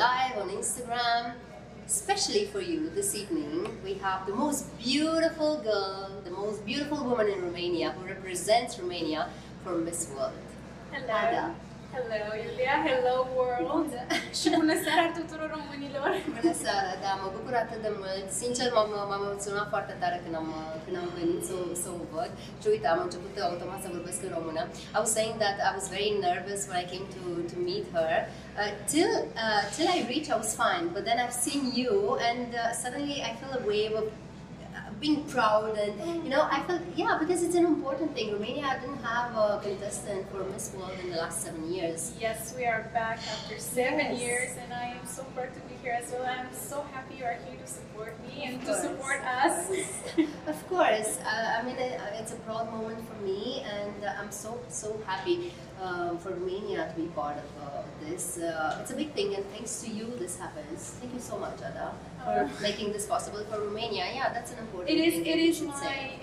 live on Instagram. Especially for you this evening, we have the most beautiful girl, the most beautiful woman in Romania who represents Romania for Miss World. Hello. Ada. Hello, Iulia. Hello, world. Și bună seara tuturor românilor. Bună seara, da, mă bucur atât de mult. Sincer, m-am emoționat foarte tare când am venit să o văd. Și uite, am început automat să vorbesc în română. I was saying that I was very nervous when I came to meet her. Till I reached, I was fine. But then I've seen you, and suddenly I feel a wave of being proud, and you know, I felt, yeah, because it's an important thing. Romania didn't have a contestant for Miss World in the last 7 years. Yes, we are back after 7 years, and I am so proud to be here as well. I'm so happy you are here to support me and to support us. Of course, I mean, it's a proud moment for me, and I'm so happy for Romania to be part of this. It's a big thing, and thanks to you this happens. Thank you so much, Ada, for making this possible for Romania. Yeah, that's an important thing.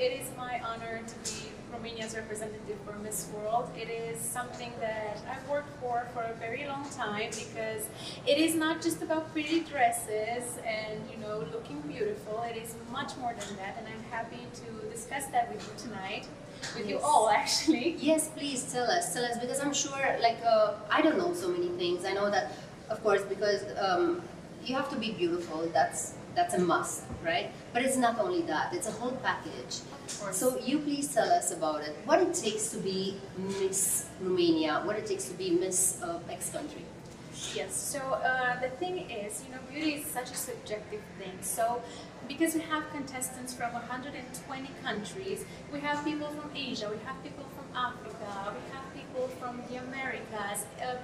It is my honor to be Romania's representative for Miss World. It is something that I've worked for a very long time, because it is not just about pretty dresses and, you know, looking beautiful. It is much more than that, and I'm happy to discuss that with you tonight. With you all, actually. Yes, please tell us, because I'm sure, like, I don't know so many things. I know that, of course, because you have to be beautiful, that's a must, right? But it's not only that, it's a whole package. Of course. So you please tell us about it. What it takes to be Miss Romania, what it takes to be Miss X country. Yes, so the thing is, you know, beauty is such a subjective thing. So, because we have contestants from 120 countries, we have people from Asia, we have people from Africa, we have people from the Americas.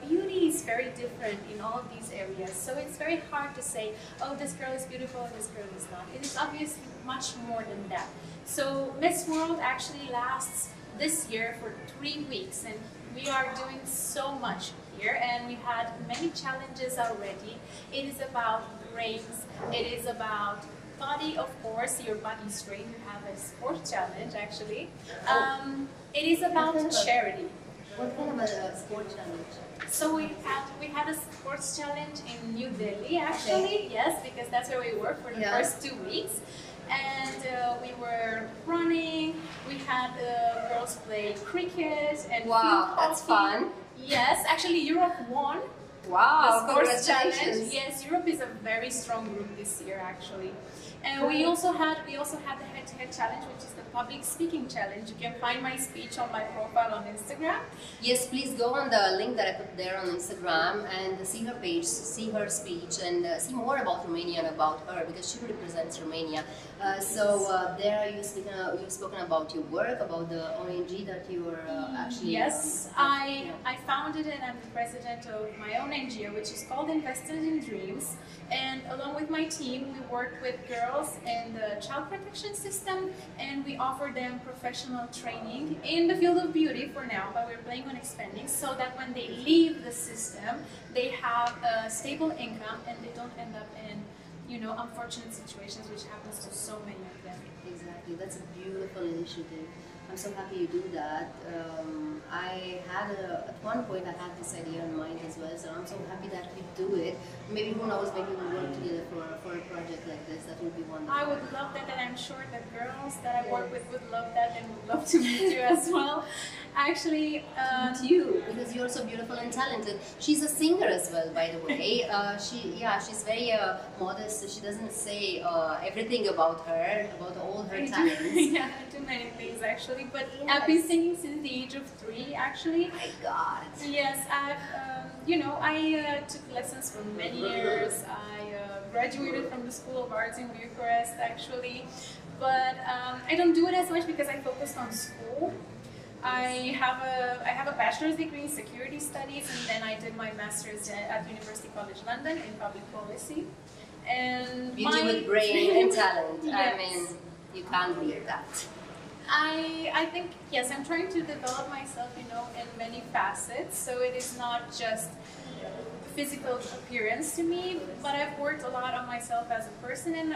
Beauty is very different in all of these areas, so it's very hard to say, oh, this girl is beautiful and this girl is not. It is obviously much more than that. So Miss World actually lasts this year for 3 weeks, and we are doing so much here, and we had many challenges already. It is about brains, it is about body, of course, your body strength. You have a sports challenge actually. It is about charity. What kind of a sport challenge? So we had a sports challenge in New Delhi actually, yes, because that's where we were for the first 2 weeks. And we were running, we had girls play cricket and wow, that's fun. Yes, actually Europe won. Wow, the sports challenge. congratulations. Yes, Europe is a very strong group this year actually. And we also had the head-to-head challenge, which is the public speaking challenge. You can find my speech on my profile on Instagram. Yes, please go on the link that I put there on Instagram and see her page, see her speech, and see more about Romania and about her, because she represents Romania. There you've spoken about your work, about the ONG that you were actually... Yes, I founded and I'm the president of my own NGO, which is called Invested in Dreams. And along with my team, we work with girls in the child protection system, and we offer them professional training in the field of beauty for now, but we're planning on expanding so that when they leave the system, they have a stable income and they don't end up in, you know, unfortunate situations, which happens to so many of them. Exactly, that's a beautiful initiative. I'm so happy you do that. At one point I had this idea in mind as well, so I'm so happy that you do it. Maybe, who knows, maybe we'll work together for a project like this. That would be wonderful. I would love that, and I'm sure the girls that I work with would love that and would love to meet you as well. Actually, you, because you're so beautiful and talented. She's a singer as well, by the way. She's very modest, so she doesn't say everything about her, about all her talents. Yeah, I do many things actually, but I've been singing since the age of 3 actually. Oh my God. Yes, I've, you know, I took lessons for many years. I graduated from the School of Arts in Bucharest actually, but I don't do it as much because I focused on school. I have a bachelor's degree in security studies, and then I did my master's at University College London in public policy. And beauty with brain and talent. Yes. I mean, you can't beat that. I think, yes, I'm trying to develop myself, you know, in many facets, so it is not just physical appearance to me, but I've worked a lot on myself as a person, and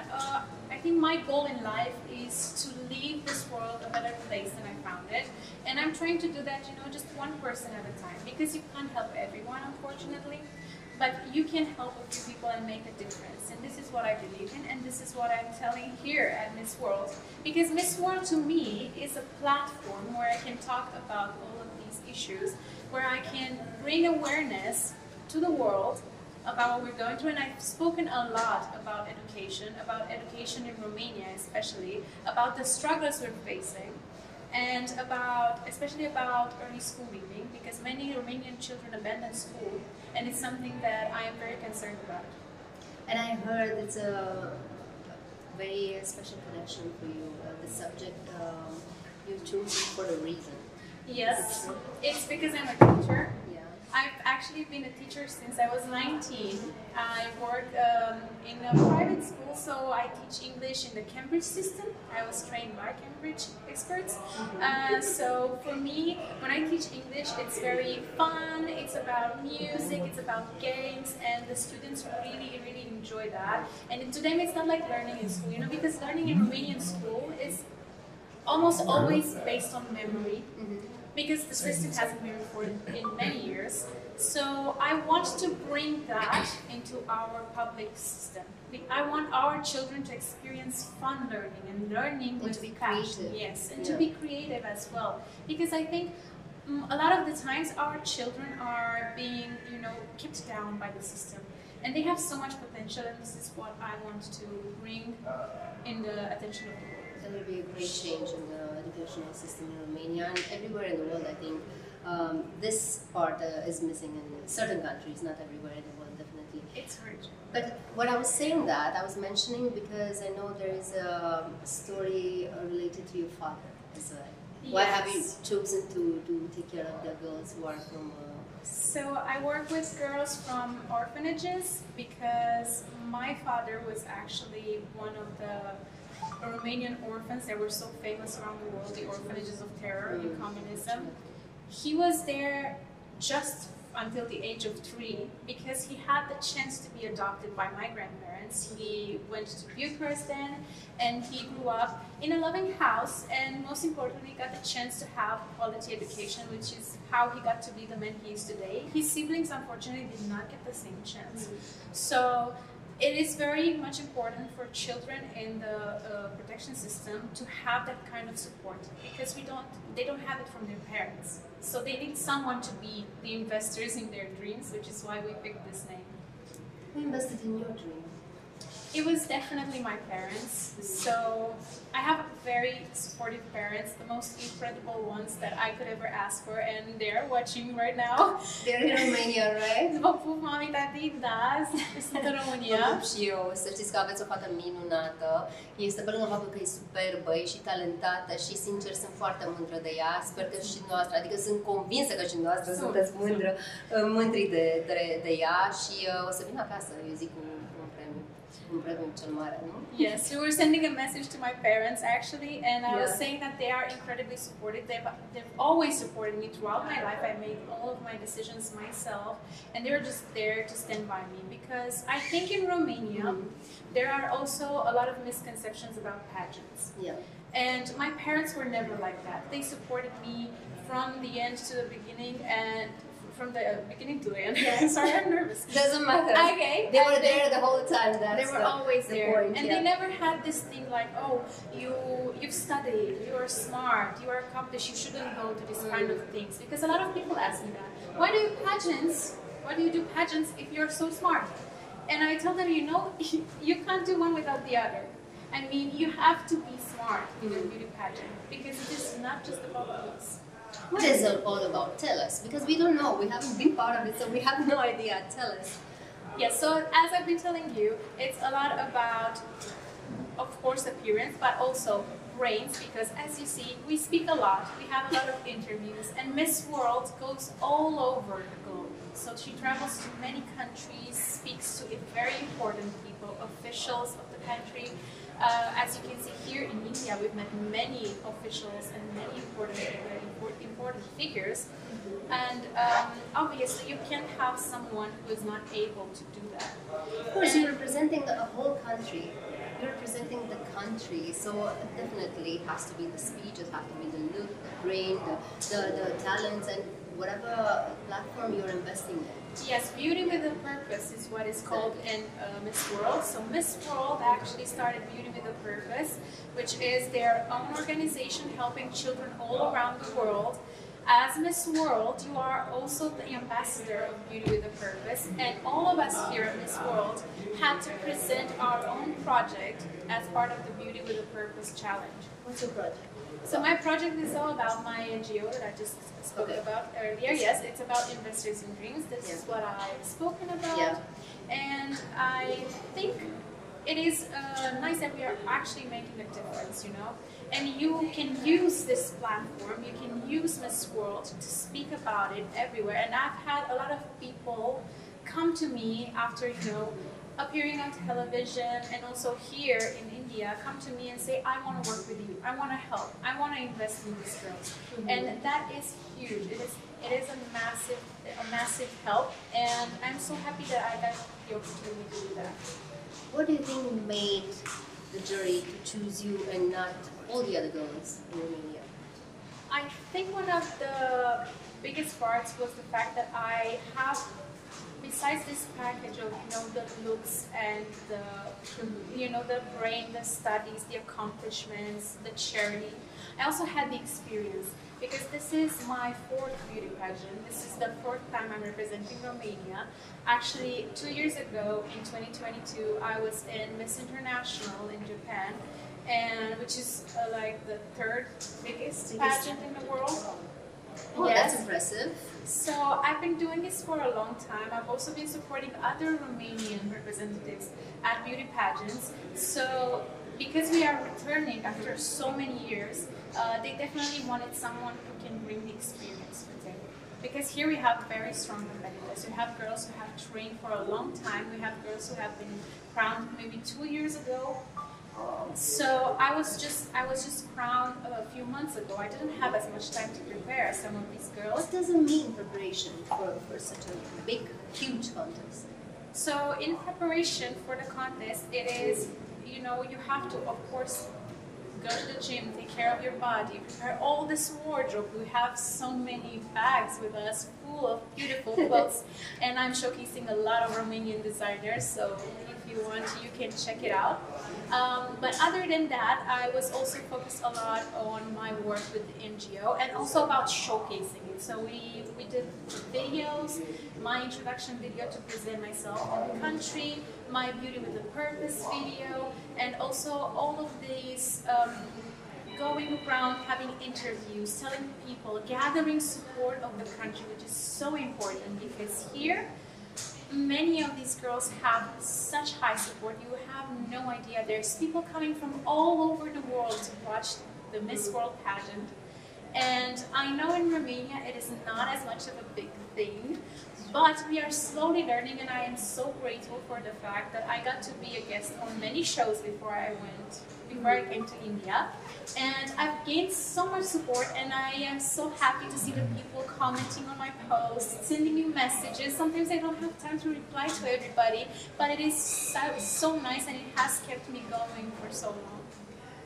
I think my goal in life is to leave this world a better place than I found it, and I'm trying to do that, you know, just one person at a time, because you can't help everyone, unfortunately. but you can help a few people and make a difference. And this is what I believe in, and this is what I'm telling here at Miss World. Because Miss World to me is a platform where I can talk about all of these issues, where I can bring awareness to the world about what we're going through. And I've spoken a lot about education in Romania especially, about the struggles we're facing, and especially about early school leaving, because many Romanian children abandon school, and it's something that I am very concerned about. And I heard it's a very special connection for you. The subject you chose it for a reason. Yes, it's because I'm a teacher. I've actually been a teacher since I was 19. I work in a private school, so I teach English in the Cambridge system. I was trained by Cambridge experts. So for me, when I teach English, it's very fun, it's about music, it's about games, and the students really, really enjoy that. And to them, it's not like learning in school, because learning in Romanian school is almost always based on memory. Because the system hasn't been reformed in many years. So I want to bring that into our public system. I want our children to experience fun learning and learning with passion. Yes, and to be creative as well. Because I think a lot of the times our children are being, kept down by the system. And they have so much potential, and this is what I want to bring in the attention of the world. There will be a great change in the educational system in Romania and everywhere in the world. I think this part is missing in certain countries, not everywhere in the world, definitely. It's hard. But when I was saying that, I was mentioning because I know there is a story related to your father as well. Yes. Why have you chosen to take care of the girls who are from... So I work with girls from orphanages because my father was actually one of the Romanian orphans that were so famous around the world, the orphanages of terror in communism. He was there just until the age of 3 because he had the chance to be adopted by my grandparents. He went to Bucharest then, and he grew up in a loving house, and most importantly got the chance to have quality education, which is how he got to be the man he is today. His siblings unfortunately did not get the same chance. So it is very much important for children in the protection system to have that kind of support, because they don't have it from their parents. So they need someone to be the investors in their dreams, which is why we picked this name. Who invested in your dream? It was definitely my parents. So I have very supportive parents, the most incredible ones that I could ever ask for, and they're watching right now. They're in Romania, right? Vă pup, mami, tati, da, sunt în România. Vă pup și eu, să știți că aveți o fată minunată. Este pe lângă faptul că e superbă, e și talentată și, sincer, sunt foarte mândră de ea. Sper că și noastră, adică sunt convinsă că și noastră sunteți mândri de ea și o să vin acasă, eu zic, cu un premiu. Yes, we were sending a message to my parents actually, and I was saying that they are incredibly supportive. They've always supported me throughout my life. I made all of my decisions myself, and they were just there to stand by me, because I think in Romania there are also a lot of misconceptions about pageants. And my parents were never like that. They supported me from the end to the beginning, and from the beginning to the end. Sorry, I'm nervous. Doesn't matter. Okay. They were there the whole time. They were always there. Point, and they never had this thing like, oh, you've studied, you are smart, you are accomplished, you shouldn't go to this kind of things. Because a lot of people ask me that. Why do you do pageants if you're so smart? And I tell them, you can't do one without the other. I mean, you have to be smart in a beauty pageant, because it is not just about looks. What is it all about? Tell us, because we don't know. We haven't been part of it, so we have no idea. Tell us. Yes, so as I've been telling you, it's a lot about, of course, appearance, but also brains, because as you see, we speak a lot, we have a lot of interviews, and Miss World goes all over the globe. So she travels to many countries, speaks to very important people, officials of the country. As you can see here in India, we've met many officials and many important figures. And obviously, you can't have someone who is not able to do that. Of course, you're representing a whole country. You're representing the country, so definitely it has to be the speech, it has to be the look, the brain, the talents, and whatever platform you're investing in. Yes, Beauty with a Purpose is what is called in Miss World. So Miss World actually started Beauty with a Purpose, which is their own organization helping children all around the world. As Miss World, you are also the ambassador of Beauty with a Purpose, and all of us here at Miss World had to present our own project as part of the Beauty with a Purpose challenge. What's your project? So my project is all about my NGO that I just spoke about earlier. Yes, it's about Investors in Dreams. This is what I've spoken about. Yeah. And I think it is nice that we are actually making a difference, you know. And you can use this platform, you can use Miss World to speak about it everywhere. And I've had a lot of people come to me after, you know, appearing on television and also here in India, come to me and say, I want to work with you, I want to help, I want to invest in these girls. And that is huge. It is a massive help, and I'm so happy that I got the opportunity to do that. What do you think made the jury to choose you and not all the other girls in Romania? I think one of the biggest parts was the fact that I have, besides this package of, you know, the looks and the, you know, the brain, the studies, the accomplishments, the charity, I also had the experience, because this is my 4th beauty pageant. This is the 4th time I'm representing Romania. Actually, 2 years ago, in 2022, I was in Miss International in Japan, and which is like the 3rd biggest pageant in the world. Oh, yes. That's impressive. So I've been doing this for a long time. I've also been supporting other Romanian representatives at beauty pageants. So because we are returning after so many years, they definitely wanted someone who can bring the experience with them. Because here we have very strong competitors. We have girls who have trained for a long time. We have girls who have been crowned maybe 2 years ago. So I was just crowned a few months ago. I didn't have as much time to prepare as some of these girls. What does it mean preparation for such a big, huge contest? So in preparation for the contest, it is, you know, you have to, of course, go to the gym, take care of your body, prepare all this wardrobe. We have so many bags with us full of beautiful clothes, and I'm showcasing a lot of Romanian designers, so if you want, you can check it out. But other than that, I was also focused a lot on my work with the NGO and also about showcasing it. So we did videos, my introduction video to present myself in the country, my Beauty with a Purpose video, and also all of these going around having interviews, telling people, gathering support of the country, which is so important because here many of these girls have such high support. You have no idea. There's people coming from all over the world to watch the Miss World pageant. And I know in Romania it is not as much of a big thing, but we are slowly learning, and I am so grateful for the fact that I got to be a guest on many shows before I came to India. And I've gained so much support, and I am so happy to see the people commenting on my posts, sending me messages. Sometimes I don't have time to reply to everybody, but it is so nice, and it has kept me going for so long.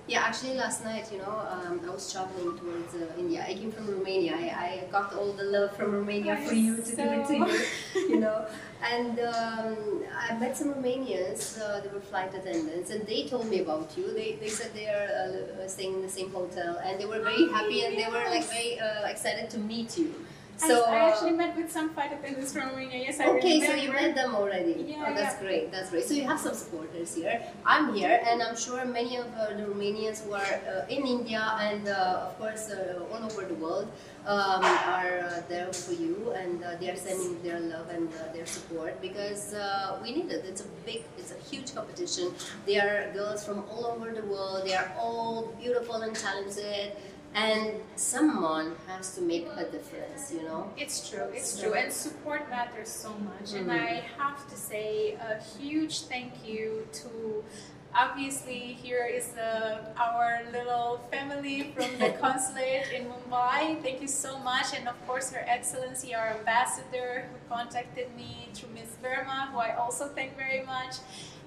Yeah, actually last night, you know, I was traveling towards India. I came from Romania. I got all the love from Romania for you to give it to you, you know. And I met some Romanians, they were flight attendants, and they told me about you. They said they are staying in the same hotel, and they were very happy, and they were like very excited to meet you. So I actually met with some flight attendants from Romania. Yes, I okay, remember. so you met them already. Yeah, oh, that's great. That's great. So you have some supporters here. I'm here, and I'm sure many of the Romanians who are in India and of course all over the world are there for you, and they are sending their love and their support because we need it. It's a huge competition. There are girls from all over the world. They are all beautiful and talented. And someone has to make a difference, you know? It's true, it's true. And support matters so much. And I have to say a huge thank you to, obviously, here is our little family from the consulate in Mumbai. Thank you so much. And of course, Her Excellency, our ambassador, who contacted me through Miss Burma, who I also thank very much.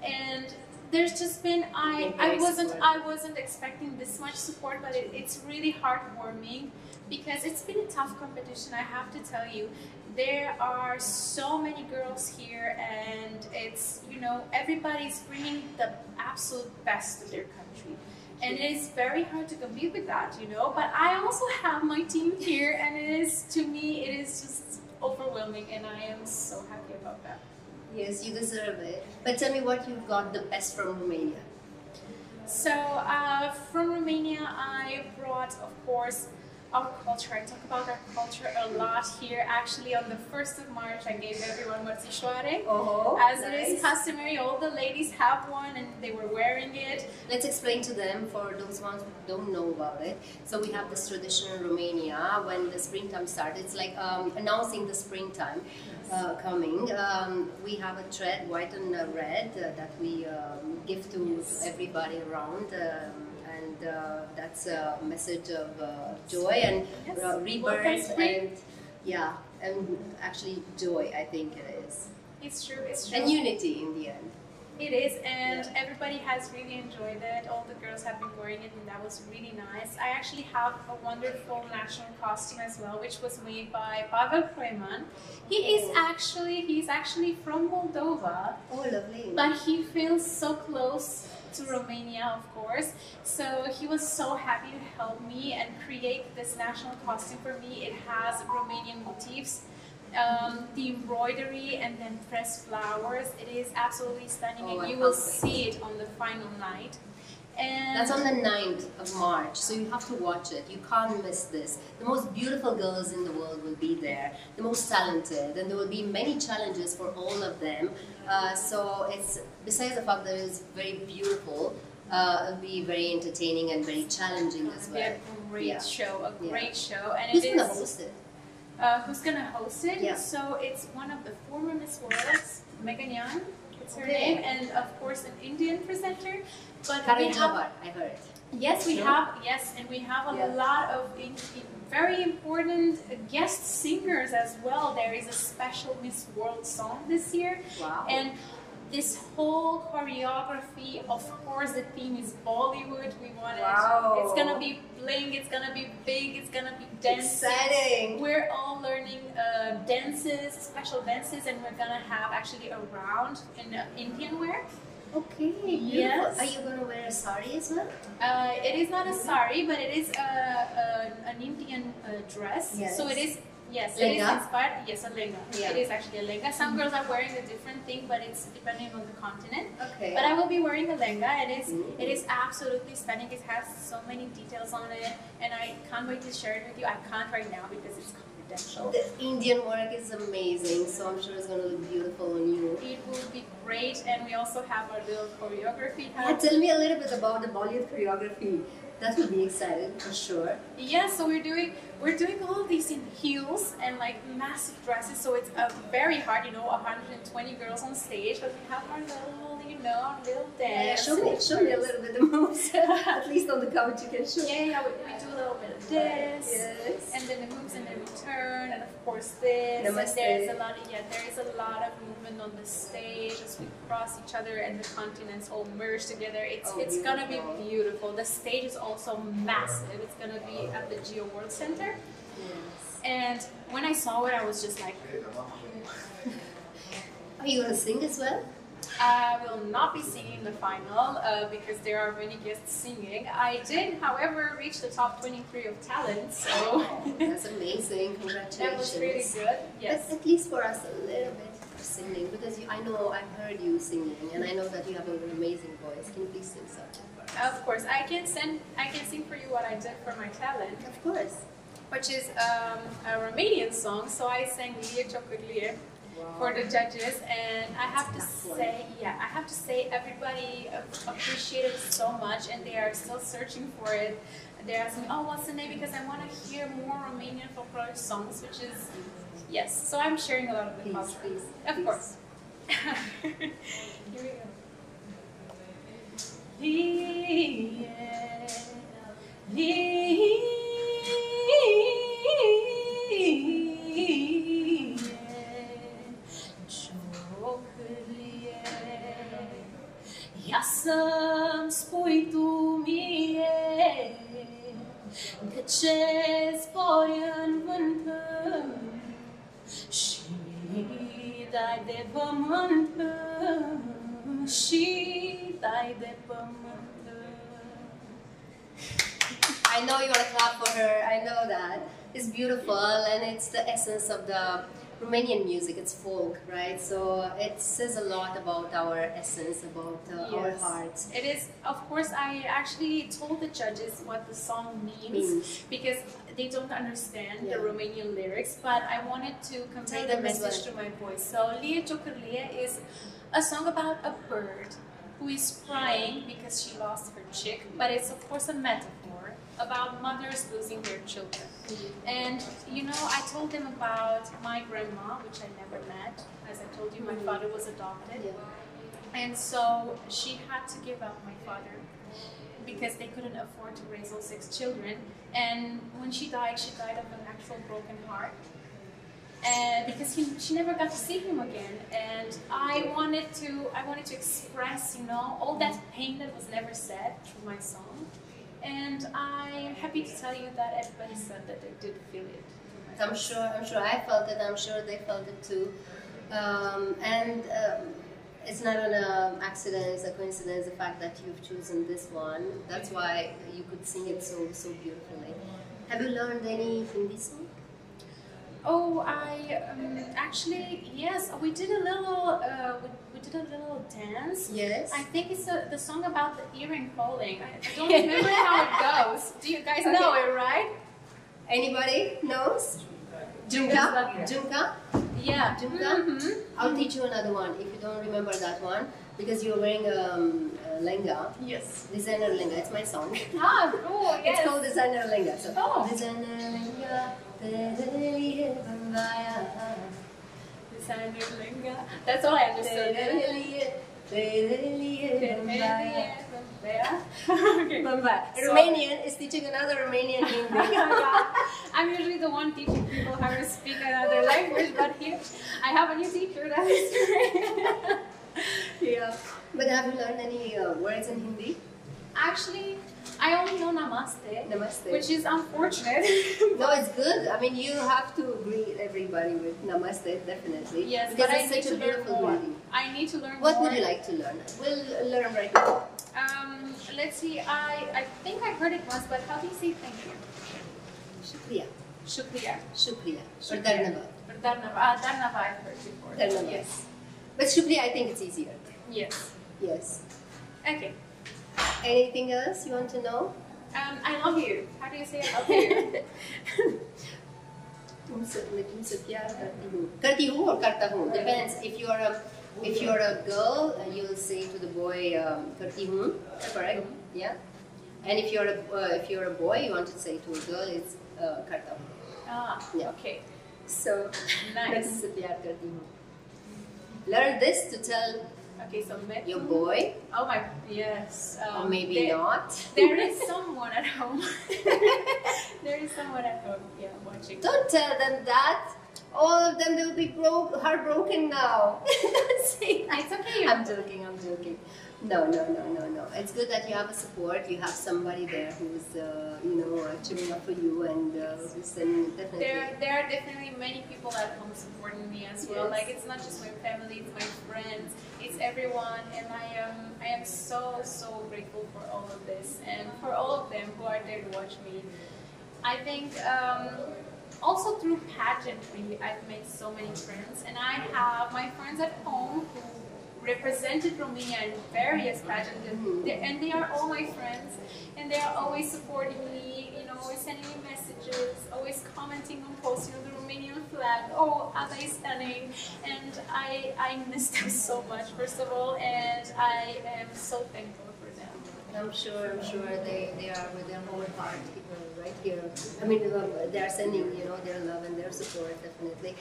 And there's just been, I wasn't expecting this much support, but it's really heartwarming because it's been a tough competition, I have to tell you. There are so many girls here, and it's, you know, everybody's bringing the absolute best to their country. And it is very hard to compete with that, you know. But I also have my team here, and it is, to me, it is just overwhelming, and I am so happy about that. Yes, you deserve it. But tell me what you've got the best from Romania. So from Romania, I brought, of course, our culture. I talk about our culture a lot here. Actually, on the 1st of March, I gave everyone mărțișoare. As nice. it is customary, all the ladies have one and they were wearing it. Let's explain to them, for those ones who don't know about it. So we have this tradition in Romania when the springtime starts. It's like announcing the springtime coming. We have a thread, white and red, that we give to everybody around. And that's a message of joy and rebirth, and and actually joy. I think it is. It's true. It's true. And unity in the end. It is, and everybody has really enjoyed it. All the girls have been wearing it, and that was really nice. I actually have a wonderful national costume as well, which was made by Pavel Kroiman. He's actually from Moldova. Oh, lovely! But he feels so close to Romania, of course. So he was so happy to help me and create this national costume for me. It has Romanian motifs. The embroidery and then pressed flowers. It is absolutely stunning, and you will see it on the final night. And that's on the 9th of March, so you have to watch it. You can't miss this. The most beautiful girls in the world will be there, the most talented, and there will be many challenges for all of them. So it's, besides the fact that it's very beautiful, it'll be very entertaining and very challenging as well. A great show, a great show. And who's going to host it? Who's going to host it? Yeah. So it's one of the former Miss Worlds, Megan Young, it's her name, and of course an Indian presenter. But Karan Jawhar, I heard. Yes, we have. Yes, and we have a lot of very important guest singers as well. There is a special Miss World song this year. Wow. And this whole choreography, of course, the theme is Bollywood. We want it. It's gonna be bling. It's gonna be big. It's gonna be dances. Exciting. We're all learning dances, special dances, and we're gonna have actually a round in Indian wear. Okay. Beautiful. Yes. Are you going to wear a sari as well? It is not a sari, but it is an Indian dress. Yes. So it is. Yes, Lenga? it is inspired. Yes, a lenga. Yeah. It is actually a lenga. Some girls are wearing a different thing, but it's depending on the continent. Okay. But I will be wearing a lenga. It is absolutely stunning. It has so many details on it, and I can't wait to share it with you. I can't right now because it's confidential. The Indian work is amazing, so I'm sure it's going to look beautiful on you. It will be great, and we also have our little choreography. Yeah, tell me a little bit about the Bollywood choreography. That would be exciting for sure. Yeah, so we're doing all of these in heels and like massive dresses, so it's very hard, 120 girls on stage, but we have our little dance. Yeah, show me a little bit of the moves. At least on the couch you can show. Yeah, we do a little bit of this, yes. and then the moves, and then we turn, and of course this. Namaste. And there is a lot of movement on the stage as we cross each other, and the continents all merge together. It's gonna be beautiful. The stage is also massive. It's gonna be at the Geo World Center. Yes. And when I saw it, I was just like, Are you going to sing as well? I will not be singing the final because there are many guests singing. I did, however, reach the top 23 of talent, so That's amazing. Congratulations. that was really good. Yes. But at least for us a little bit of singing, because I know I've heard you singing, and I know that you have an amazing voice. Can you please sing something for us? Of course, I can sing for you what I did for my talent, Of course. which is a Romanian song. So I sang Lie Ciocârlie for the judges, and I have to say, everybody appreciated it so much, and they are still searching for it. They're asking, oh, what's the name? Because I want to hear more Romanian folklore songs, which is, yes. So I'm sharing a lot of the culture. Please. Of course. Here we go. Lie, ia să-mi spui tu mie de ce zbori în vântări și dai de pământ, și dai de pământ. I know you want to clap for her. I know that. It's beautiful, and it's the essence of the Romanian music. It's folk, right? So it says a lot about our essence, about our hearts. It is. Of course, I actually told the judges what the song means. Because they don't understand the Romanian lyrics, but I wanted to convey the message to my voice. So Lie Ciocârlie is a song about a bird who is crying because she lost her chick, but it's of course a metaphor about mothers losing their children. And you know, I told them about my grandma, which I never met. As I told you, my father was adopted. And so she had to give up my father because they couldn't afford to raise all 6 children. And when she died of an actual broken heart. And because she never got to see him again. And I wanted to express, you know, all that pain that was never said through my song. And I'm happy to tell you that everybody said that they did feel it. I'm sure I felt it. I'm sure they felt it too. It's not an accident, it's a coincidence, the fact that you've chosen this one. That's why you could sing it so beautifully. Have you learned any Hindi song? Oh, I actually, yes, we did a little dance. Yes. I think it's the song about the earring falling. I don't remember how it goes. Do you guys know it, right? Anybody knows? Junka? Junka? Yeah. Junka? I'll teach you another one if you don't remember that one, because you're wearing a lenga. Yes. Designer lenga. It's my song. Ah, cool. Yes. It's called designer lenga. So, Designer lenga. That's all I understood. Okay. Romanian is teaching another Romanian Hindi. I'm usually the one teaching people how to speak another language, but here I have a new teacher that is great. But have you learned any words in Hindi? Actually, I only know namaste. Namaste. Which is unfortunate. No, it's good. I mean, you have to greet everybody with namaste, definitely. Yes, because but it's such a beautiful greeting. I need to learn What more. would you like to learn? We'll learn right now. Let's see. I think I heard it once, but how do you say thank you? Shukriya. Shukriya. Shukriya. Or Dharnavad. Dharnavad I've heard before. Dharnavad. Yes. But Shukriya, I think it's easier. Yes. Yes. Okay. Anything else you want to know? I love you. How do you say I love you? तुमसे प्यार करती हूँ or करता हूँ. Depends. If you're a girl, you'll say to the boy करती हूँ. Correct? Yeah. And if you're a boy, you want to say to a girl, it's करता हूँ. Yeah. Okay. So nice. तुमसे प्यार करती हूँ. Learn this to tell. Okay, so your boy. Oh my, yes. Or maybe not. There is someone at home. There is someone at home, watching. Don't tell them that. All of them will be heartbroken now. It's okay. I'm joking. No. It's good that you have a support. You have somebody there who's, cheering up for you, and who's definitely. There are definitely many people at home supporting me as well. Like, it's not just my family, it's my friends, it's everyone, and I am so grateful for all of this and for all of them who are there to watch me. I think also through pageantry, I've made so many friends, and I have my friends at home who represented Romania in various pageants, and they are all my friends, and they are always supporting me, always sending me messages, always commenting on posts, the Romanian flag, oh, Ada is stunning, and I miss them so much, first of all, and I am so thankful for them. I'm sure they are with their whole heart right here. I mean, they are sending, their love and their support, definitely.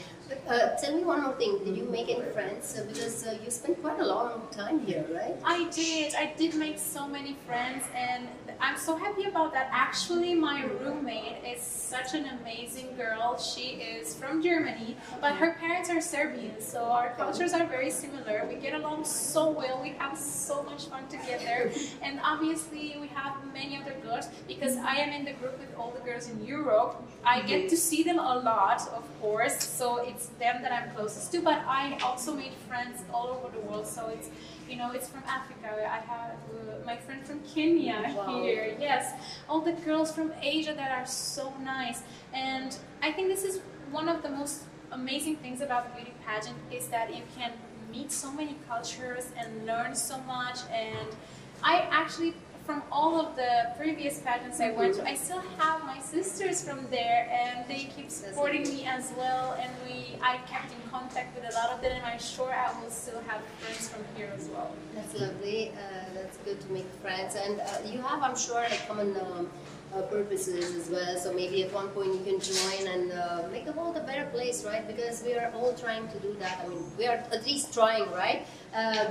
But tell me one more thing. Did you make any friends? Because you spent quite a long time here, right? I did make so many friends, and I'm so happy about that. Actually, my roommate is such an amazing girl. She is from Germany, but her parents are Serbian, so our cultures are very similar. We get along so well. We have so much fun together, and obviously obviously we have many other girls, because I am in the group with all the girls in Europe. I get to see them a lot, of course, so it's them that I'm closest to, but I also made friends all over the world. So it's, you know, it's from Africa. I have my friend from Kenya here. Yes, all the girls from Asia that are so nice. And I think this is one of the most amazing things about the beauty pageant, is that you can meet so many cultures and learn so much. And I actually, from all of the previous pageants I went to, I still have my sisters from there, and they keep supporting me as well. And I kept in contact with a lot of them, and I'm sure I will still have friends from here as well. That's lovely. That's good to make friends, and you have, I'm sure, like common purposes as well. So maybe at one point you can join and make the world a better place, right? Because we are all trying to do that. I mean, we are at least trying, right?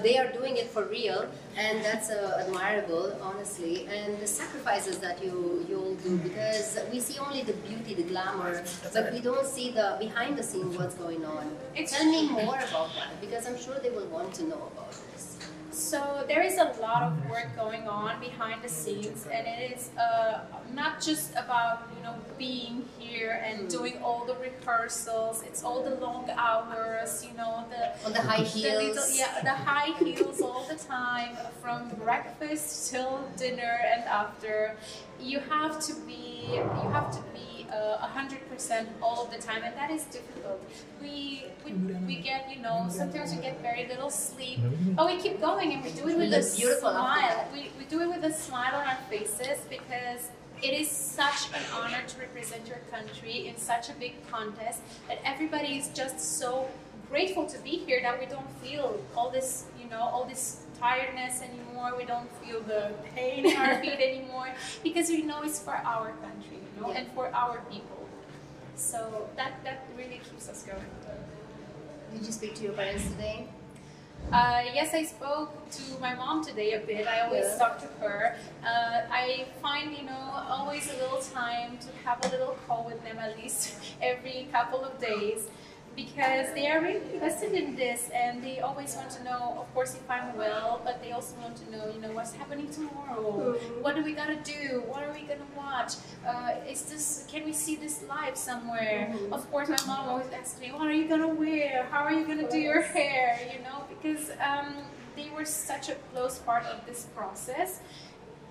They are doing it for real, and that's admirable, honestly. And the sacrifices that you all do, because we see only the beauty, the glamour, but we don't see the behind the scenes, what's going on. Tell me more about that, because I'm sure they will want to know about this. So there is a lot of work going on behind the scenes, and it is not just about, you know, being here and doing all the rehearsals. It's all the long hours, you know, on the high heels. The high heels all the time, from breakfast till dinner and after. You have to be 100% all of the time, and that is difficult. We get, you know, sometimes we get very little sleep, but we keep going, and we do it with a smile. We do it with a smile on our faces, because it is such an honor to represent your country in such a big contest, that everybody is just so grateful to be here, that we don't feel all this, you know, all this tiredness anymore. We don't feel the pain in our feet anymore, because we know it's for our country, you know, and for our people. So that really keeps us going. Did you speak to your parents today? Yes, I spoke to my mom today a bit. I always talk to her. I find, you know, always a little time to have a little call with them, at least every couple of days, because they are really invested in this, and they always want to know, of course, if I'm well, but they also want to know, you know, what's happening tomorrow, what do we gotta do, what are we gonna watch, can we see this live somewhere? Of course, my mom always asks me, what are you gonna wear, how are you gonna do your hair, you know, because they were such a close part of this process.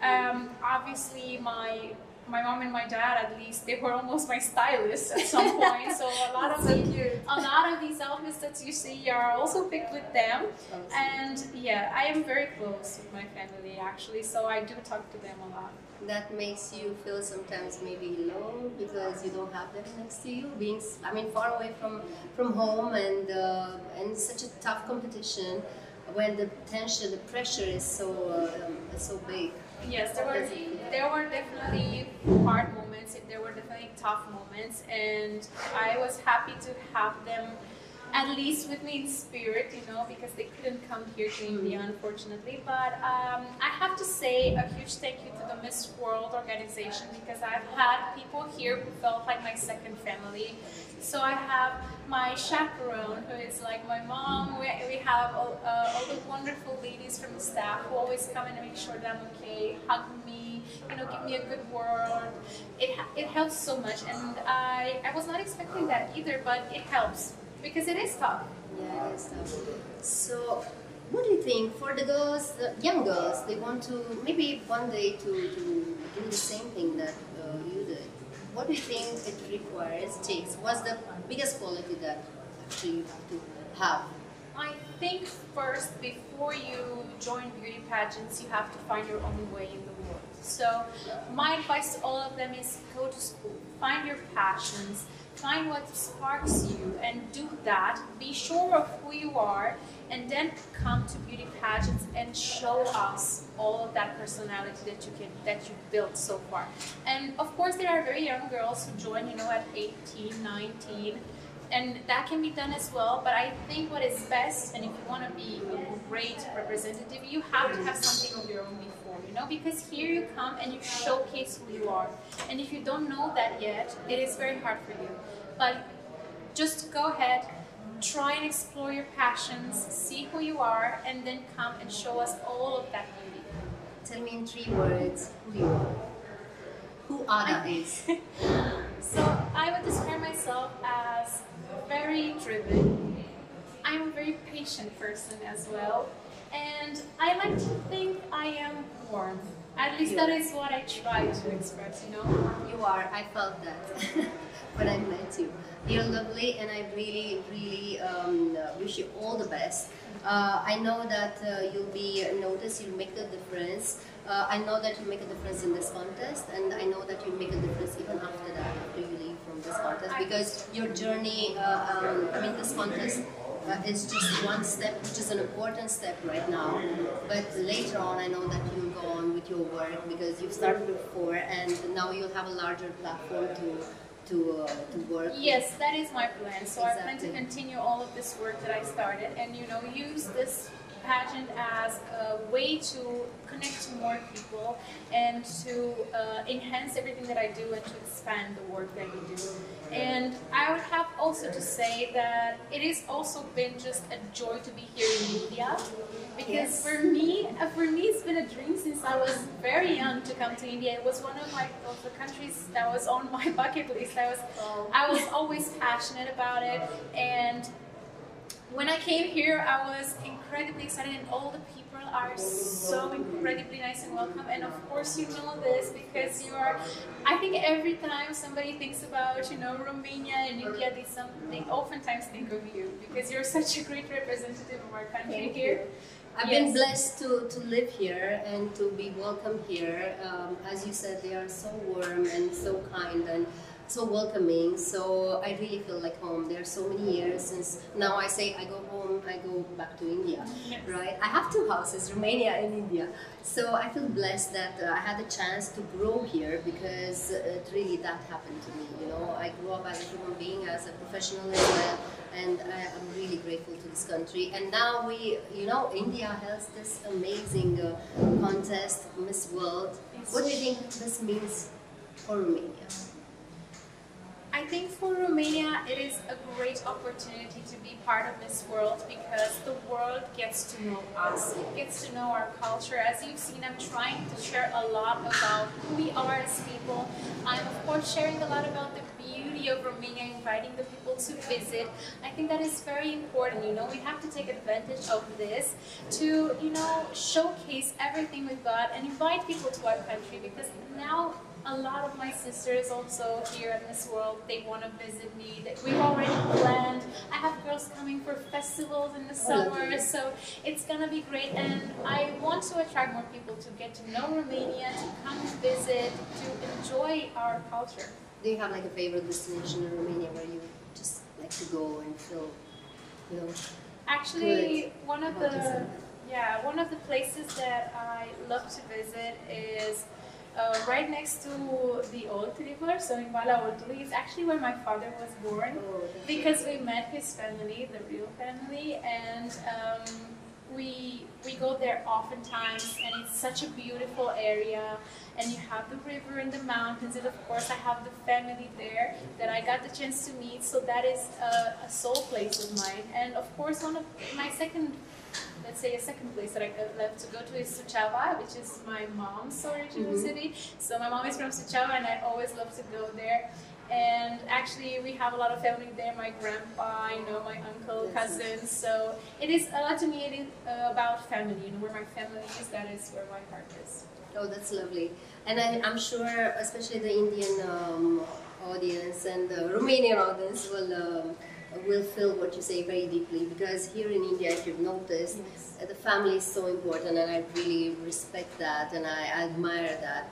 Obviously, my mom and my dad, at least, they were almost my stylists at some point. So a lot of these outfits that you see are also picked with them. And yeah, I am very close with my family, actually. So I do talk to them a lot. That makes you feel sometimes maybe low, because you don't have them next to you, being, I mean, far away from home, and such a tough competition, when the tension, the pressure is so big. Yes, there were definitely hard moments, there were definitely tough moments, and I was happy to have them at least with me in spirit, you know, because they couldn't come here to India, unfortunately. But I have to say a huge thank you to the Miss World organization, because I've had people here who felt like my second family. So I have my chaperone, who is like my mom. We have all the wonderful ladies from the staff who always come in and make sure that I'm okay, hug me, you know, give me a good word. It helps so much, and I was not expecting that either, but it helps, because it is tough. Yeah, it is tough. So, what do you think for the girls, the young girls, they want to maybe one day to do the same thing that you did? What do you think it requires, takes? What's the biggest quality that actually you have to have? I think first, before you join beauty pageants, you have to find your own way in the world. So my advice to all of them is go to school, find your passions, find what sparks you, and do that. Be sure of who you are, and then come to beauty pageants and show us all of that personality that you built so far. And of course, there are very young girls who join, you know, at 18, 19, and that can be done as well. But I think what is best, and if you want to be a great representative, you have to have something of your own before, you know, because here you come and you showcase who you are. And if you don't know that yet, it is very hard for you. But just go ahead, try and explore your passions, see who you are, and then come and show us all of that beauty. tell me in 3 words who you are. Who Ada is. So I would describe myself as very driven. I'm a very patient person as well. And I like to think I am warm. At least that is what I try to express, you know? You are. I felt that when I met you. You're lovely, and I really, really wish you all the best. I know that you'll be noticed, you'll make the difference. I know that you make a difference in this contest, and I know that you make a difference even after that, after you leave from this contest, because your journey, I mean, this contest is just one step, which is an important step right now. But later on, I know that you'll go on with your work because you've started before, and now you'll have a larger platform to work. Yes, that is my plan. So I plan to Exactly. continue all of this work that I started, and you know, use this pageant as a way to connect to more people and to enhance everything that I do and to expand the work that we do. And I would have also to say that it has also been just a joy to be here in India, because Yes. for me it's been a dream since I was very young to come to India. It was one of the countries that was on my bucket list. I was always passionate about it, and when I came here, I was incredibly excited, and all the people are so incredibly nice and welcome. And of course, you know this because you are. I think every time somebody thinks about, you know, Romania and India, they oftentimes think of you because you're such a great representative of our country. Thank here. you. I've been blessed to live here and to be welcome here. As you said, they are so warm and so kind and so welcoming. So I really feel like home. There are so many years since now I say I go home, I go back to India, right? I have 2 houses, Romania and India. So I feel blessed that I had a chance to grow here because it really that happened to me. You know, I grew up as a human being, as a professional as well. And I'm really grateful to this country. And now you know, India has this amazing contest, Miss World. What do you think this means for Romania? I think for Romania, it is a great opportunity to be part of this world because the world gets to know us, it gets to know our culture. As you've seen, I'm trying to share a lot about who we are as people. I'm of course sharing a lot about the beauty of Romania, inviting the people to visit. I think that is very important, you know, we have to take advantage of this to, you know, showcase everything we've got and invite people to our country, because now a lot of my sisters also here in this world, they want to visit me. We've already planned. I have girls coming for festivals in the summer, so it's gonna be great. And I want to attract more people to get to know Romania, to come visit, to enjoy our culture. Do you have like a favorite destination in Romania where you just like to go and feel, you know? Actually, good one of about yourself? one of the places that I love to visit is right next to the Olt River, so in Valea Oltului. It's actually where my father was born, because we met his family, the real family, and we go there oftentimes, and it's such a beautiful area. And you have the river and the mountains, and of course I have the family there that I got the chance to meet, so that is a soul place of mine. And of course one of my second place that I love to go to is Suceava, which is my mom's original city. So my mom is from Suceava, and I always love to go there. And actually we have a lot of family there, my grandpa, you know, my uncle, cousins. So it is a lot to me, it is about family, you know, where my family is, that is where my heart is. Oh, that's lovely. And I'm sure, especially the Indian audience and the Romanian audience will feel what you say very deeply, because here in India, if you've noticed, the family is so important, and I really respect that and I admire that.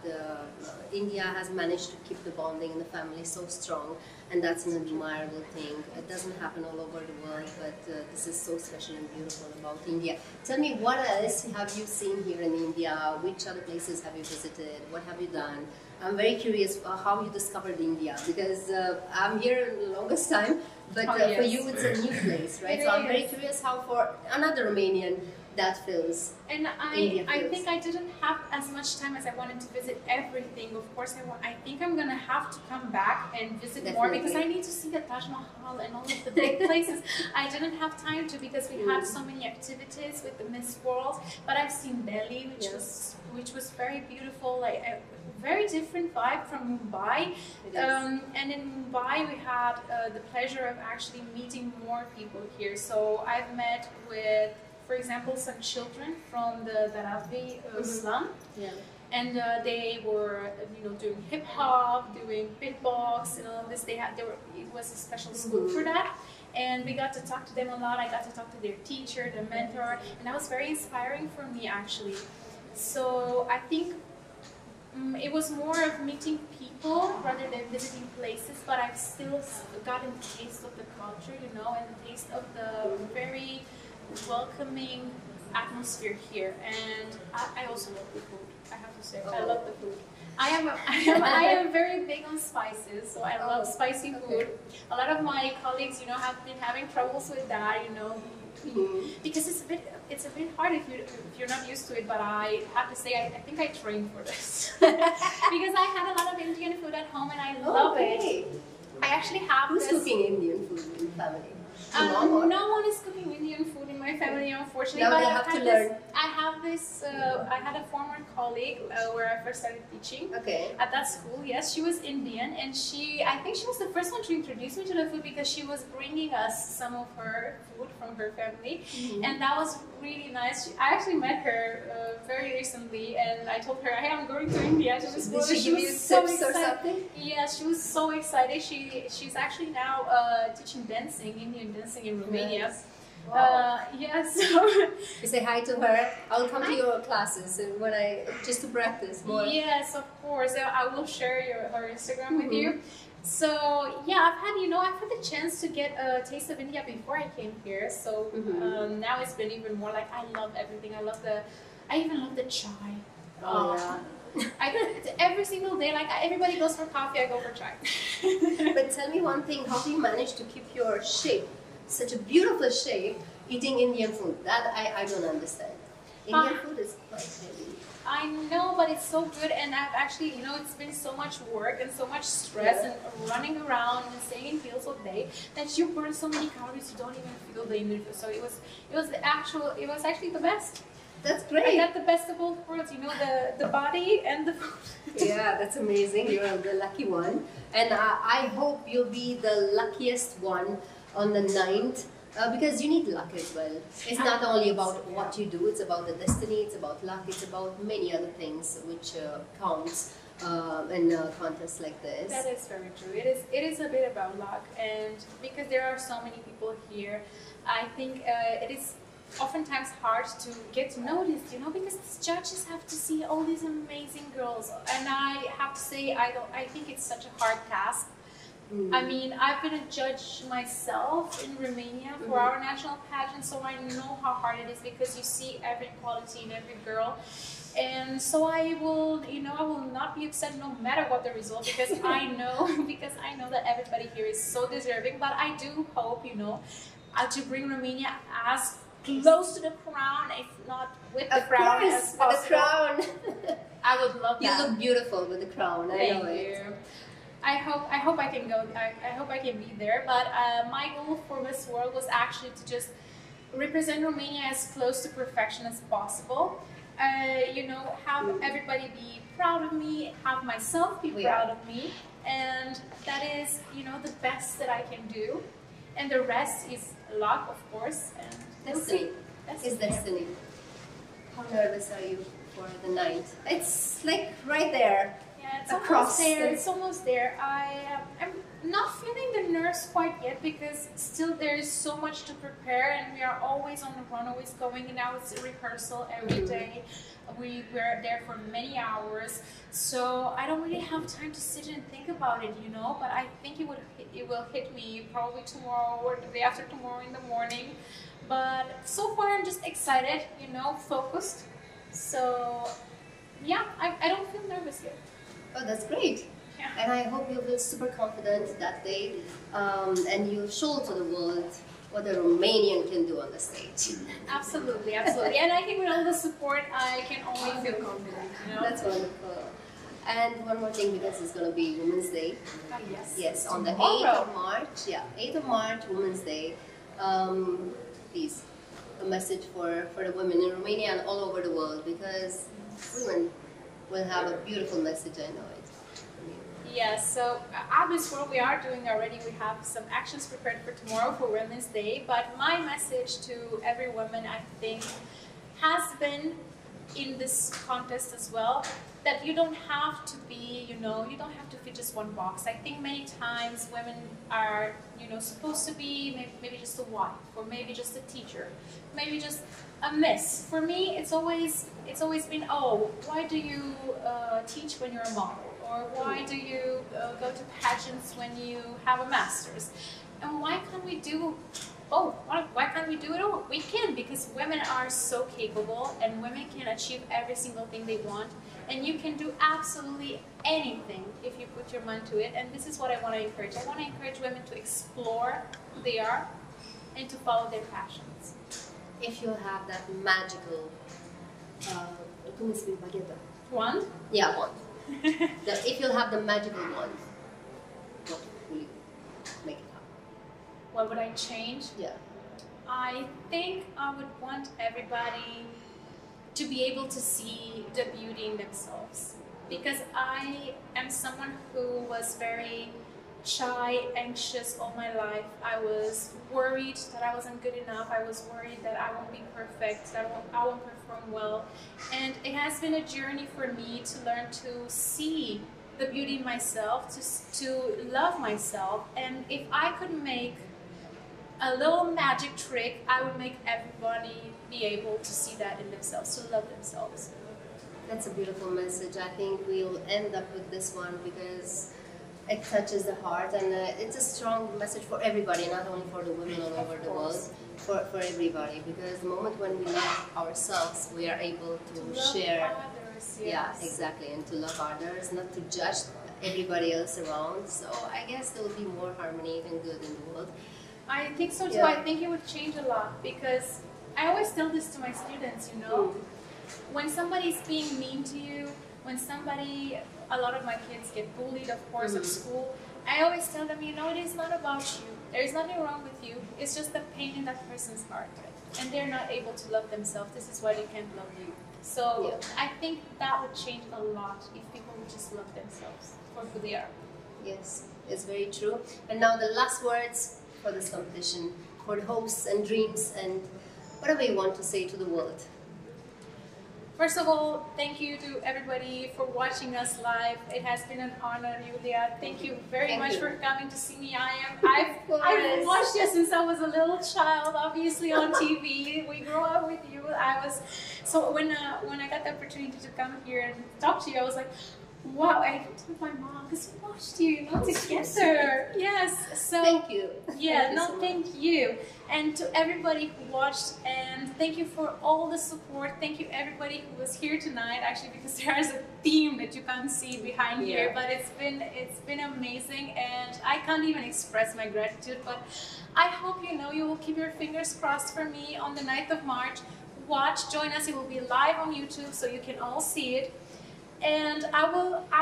India has managed to keep the bonding in the family so strong, and that's an admirable thing. It doesn't happen all over the world, but this is so special and beautiful about India. Tell me, what else have you seen here in India? Which other places have you visited? What have you done? I'm very curious how you discovered India, because I'm here the longest time, but for you it's a new place, right? So I'm very curious how for another Romanian, that feels. And I think I didn't have as much time as I wanted to visit everything. Of course, I think I'm gonna have to come back and visit more because I need to see the Taj Mahal and all of the big places. I didn't have time to because we had so many activities with the Miss World. But I've seen Delhi, which was very beautiful, like a very different vibe from Mumbai. And in Mumbai, we had the pleasure of actually meeting more people here. So I've met with, for example, some children from the Dharavi slum, and they were, doing hip hop, doing beatbox, and all of this. It was a special school for that, and we got to talk to them a lot. I got to talk to their teacher, their mentor, and that was very inspiring for me actually. So I think it was more of meeting people rather than visiting places, but I've still gotten a taste of the culture, and the taste of the very welcoming atmosphere here. And I also love the food, I have to say. I love the food. I am very big on spices, so I love spicy food. A lot of my colleagues, have been having troubles with that, because it's a bit hard if you're not used to it. But I have to say, I think I trained for this because I had a lot of Indian food at home, and I love it. I actually have. Who's cooking Indian food in the family? No one is cooking Indian food in my family, unfortunately. Now but they have to learn. I had a former colleague where I first started teaching at that school. Yes, she was Indian, and I think she was the first one to introduce me to the food because she was bringing us some of her food from her family, and that was really nice. I actually met her very recently, and I told her, hey, I'm going to India to this school. Did she give you tips or something? Yeah, she was so excited. She's actually now teaching dancing, Indian dancing in Romania. Nice. Wow. So you say hi to her. I'll come to your classes when just to practice more. Yes, of course. I will share her Instagram with you. So yeah, I've had the chance to get a taste of India before I came here. So now it's been even more like I love everything. I even love the chai. Oh yeah. Every single day, like everybody goes for coffee, I go for chai. But tell me one thing, how do you manage to keep your shape, such a beautiful shape, eating Indian food? That I don't understand. Indian food is quite heavy. I know, but it's so good, and I've actually, it's been so much work and so much stress and running around and staying in heels all day that you burn so many calories you don't even feel the Indian food. So it was actually the best. That's great. I got the best of both worlds, the body and the food. Yeah, that's amazing. You're the lucky one. And I hope you'll be the luckiest one on the 9th. Because you need luck as well. It's not only about what you do, it's about the destiny, it's about luck, it's about many other things which counts in contests like this. That is very true. It is a bit about luck, and because there are so many people here, I think it is oftentimes hard to get noticed, because the judges have to see all these amazing girls, and I have to say, I think it's such a hard task. I mean, I've been a judge myself in Romania for our national pageant, so I know how hard it is because you see every quality in every girl. And so I will not be upset no matter what the result, because I know that everybody here is so deserving. But I do hope, to bring Romania as close to the crown, if not with the crown as possible. With the crown. I would love that. You look beautiful with the crown. I know it. I hope I can go. I hope I can be there. But my goal for Miss World was actually to just represent Romania as close to perfection as possible. Have everybody be proud of me, have myself be proud of me, and that is, the best that I can do. And the rest is luck, of course. And destiny. It's destiny. How nervous are you for the 9th? It's like right there. Yeah, it's almost there. It's almost there. I'm not feeling the nerves quite yet because still there is so much to prepare, and we are always on the run, always going. And now it's a rehearsal every day. We're there for many hours, so I don't really have time to sit and think about it, But I think it will hit me probably tomorrow or the day after tomorrow in the morning. But so far I'm just excited, focused. So yeah, I don't feel nervous yet. Oh, that's great. Yeah. And I hope you'll feel super confident that day, and you'll show to the world what a Romanian can do on the stage. Absolutely, absolutely. And I think with all the support, I can only feel confident. You know? That's wonderful. And one more thing, because it's going to be Women's Day. Yes. Yes, on the Tomorrow. 8th of March. Yeah, 8th of March, Women's Day. Please, a message for the women in Romania and all over the world, because women will have a beautiful message, I know it. Yes, so obviously what we are doing already, we have some actions prepared for tomorrow for Women's Day, but my message to every woman, I think, has been in this contest as well, that you don't have to be, you don't have to fit just one box. I think many times women are, supposed to be maybe just a wife, or maybe just a teacher, maybe just a miss. For me, it's always been, oh, why do you teach when you're a model? Or why do you go to pageants when you have a master's? And why can't we do both? Why can't we do it all? We can, because women are so capable, and women can achieve every single thing they want. And you can do absolutely anything if you put your mind to it. And this is what I want to encourage. I want to encourage women to explore who they are and to follow their passions. If you have that magical, Wand? Yeah, wand. If you'll have the magical wand, what will you make it happen? What would I change? Yeah. I think I would want everybody to be able to see the beauty in themselves. Because I am someone who was very shy, anxious all my life. I was worried that I wasn't good enough. I was worried that I won't be perfect, that I won't perform well. And it has been a journey for me to learn to see the beauty in myself, to love myself. And if I could make a little magic trick, I would make everybody be able to see that in themselves, to love themselves. That's a beautiful message. I think we'll end up with this one because it touches the heart, and it's a strong message for everybody, not only for the women all over the world, for everybody. Because the moment when we love ourselves, we are able to share. Others, yes. Yeah, exactly, and to love others, not to judge everybody else around. So I guess there will be more harmony and good in the world. I think so too. Yeah. I think it would change a lot, because I always tell this to my students, when somebody's being mean to you, when a lot of my kids get bullied, of course, at school, I always tell them, it is not about you. There is nothing wrong with you. It's just the pain in that person's heart. And they're not able to love themselves. This is why they can't love you. So I think that would change a lot if people would just love themselves for who they are. Yes, it's very true. And now the last words for this competition, for the hopes and dreams and whatever you want to say to the world. First of all, thank you to everybody for watching us live. It has been an honor, Iulia. Thank you very much for coming to see me. I've watched you since I was a little child, obviously on TV. We grew up with you. So when I got the opportunity to come here and talk to you, I was like, wow, I told my mom, because we watched you, together. Yes. So thank you. Yeah, thank you. And to everybody who watched, and thank you for all the support. Thank you everybody who was here tonight, actually, because there is a theme that you can't see behind here, but it's been amazing, and I can't even express my gratitude, but I hope you will keep your fingers crossed for me on the 9th of March. Join us, it will be live on YouTube, so you can all see it. And I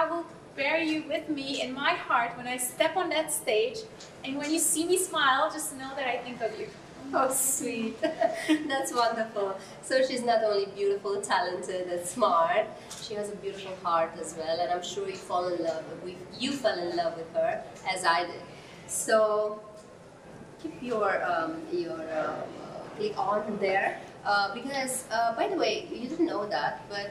will bear you with me in my heart when I step on that stage, and when you see me smile, just know that I think of you. Oh, sweet. That's wonderful. So she's not only beautiful, talented, and smart, she has a beautiful heart as well, and I'm sure you fell in love with her, as I did. So keep your click on there. Because, by the way, you didn't know that, but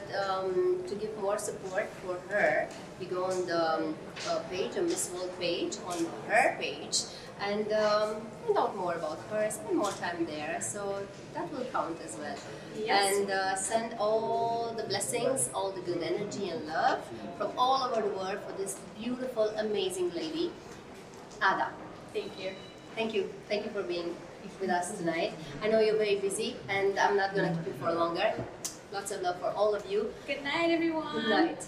to give more support for her, you go on the page, a Miss World page, on her page, and find out more about her, spend more time there, so that will count as well. Yes. And send all the blessings, all the good energy and love from all over the world for this beautiful, amazing lady, Ada. Thank you. Thank you. Thank you for being with us tonight. I know you're very busy, and I'm not going to keep you for longer. Lots of love for all of you. Good night, everyone. Good night.